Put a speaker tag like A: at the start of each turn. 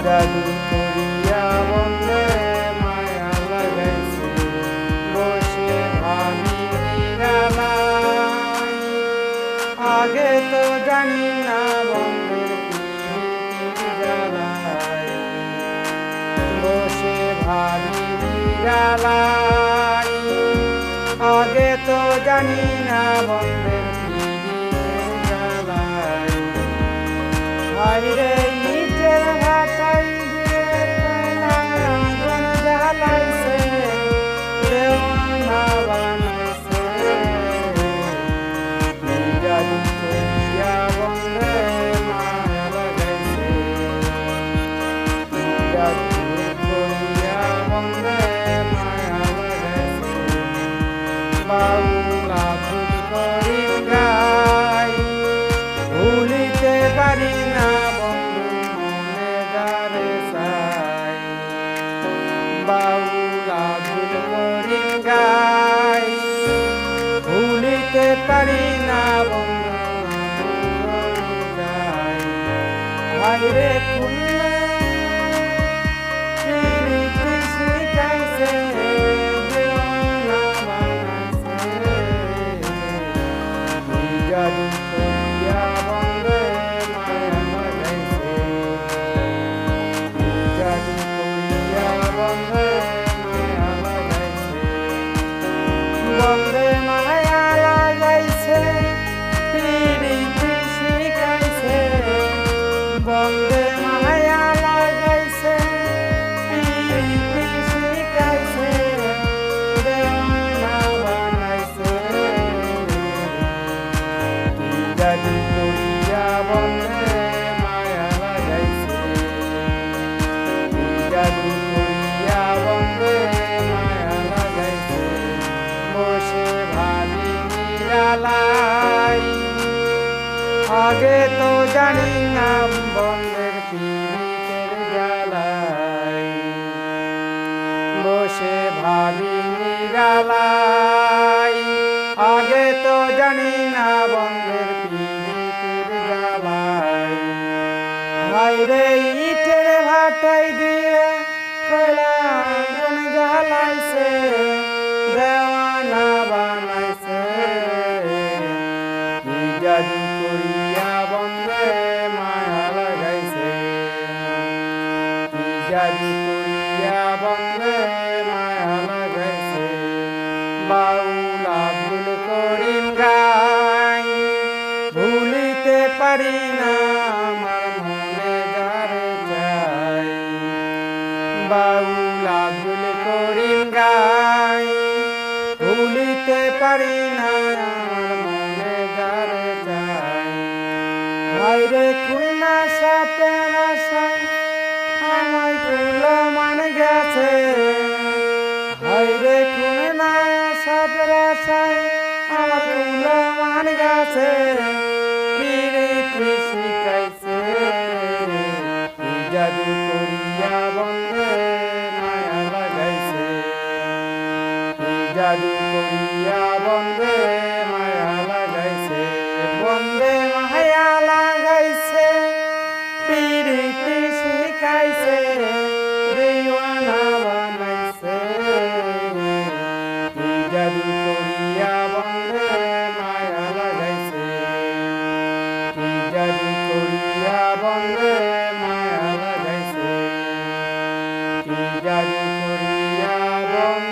A: জাদু করিয়া বন্ধে মায়া লাগাইছে বসে ভাবি নিরালায় আগে তো জানি না বন্ধের প্রীতির জ্বালায় বসে ভাবি নিরালায় আগে তো জানি না বন্ধের প্রীতির জ্বালায় হায়রে ইটের ভাটাই দিয়ে আগুন জ্বালাইছে দেওয়ানা বানাইছে জাদু করিয়া বন্ধে মায়া লাগাইছে জাদু করিয়া বন্ধে মায়া লাগাইছে বাউলা ভুল করি গাই ভুলিতে পারি না বাউলা ভুল করি গাই ভুলিতে পারি না বন্ধু গাই হায়রে খুললে প্রীতি শিখাইছে দেওয়ানা বানাইছে জাদু করিয়া বন্ধে মায়া লাগাইছে জাদু করিয়া বন্ধে বন্ধে মায়া লাগাইছে প্রীতি শিখাইছে বন্ধে মায়া লাগাইছে প্রীতি শিখাইছে দেওয়ানা বানাইছে জাদু করিয়া বন্ধে মায়া লাগাইছে জাদু করিয়া বন্ধে মায়া লাগাইছে বসে ভাবি নিরালাই আগে তো জানি না বন্ধের প্রীতির জ্বালাই বসে ভাবি নিরালাই আগে তো জানি না বন্ধের প্রীতির জ্বালাই হায়রে ইটের ভাটাই দিয়ে কয়লা আগুন জ্বালাইছে দেওয়ানা বানাইছে জাদু করিয়া বন্ধে মায়া লাগাইছে জাদু করিয়া বন্ধে মায়া লাগাইছে বাউলা ভুল করি গাই ভুলিতে পারি না আমার মনে যারে চাই বাউলা ভুল করি গাই ভুলিতে পারি না আমার মনে যারে চাই হায়রে খুলনা সাপের আশায় আমায় তুলো মান গেছে হায়রে খুলনা সাপের আশায় আমার তুলো মান গেছে প্রীতি শিখাইছে জাদু করিয়া বন্ধে মায়া লাগাইছে জাদু করিয়া বন্ধে মায়া লাগাইছে বন্ধে মায়া লাগাইছে প্রীতি শিখাইছে দেওয়ানা বানাইছে জাদু করিয়া বন্ধে মায়া লাগাইছে জাদু করিয়া বন্ধে মায়া লাগাইছে জাদু করিয়া বন্ধে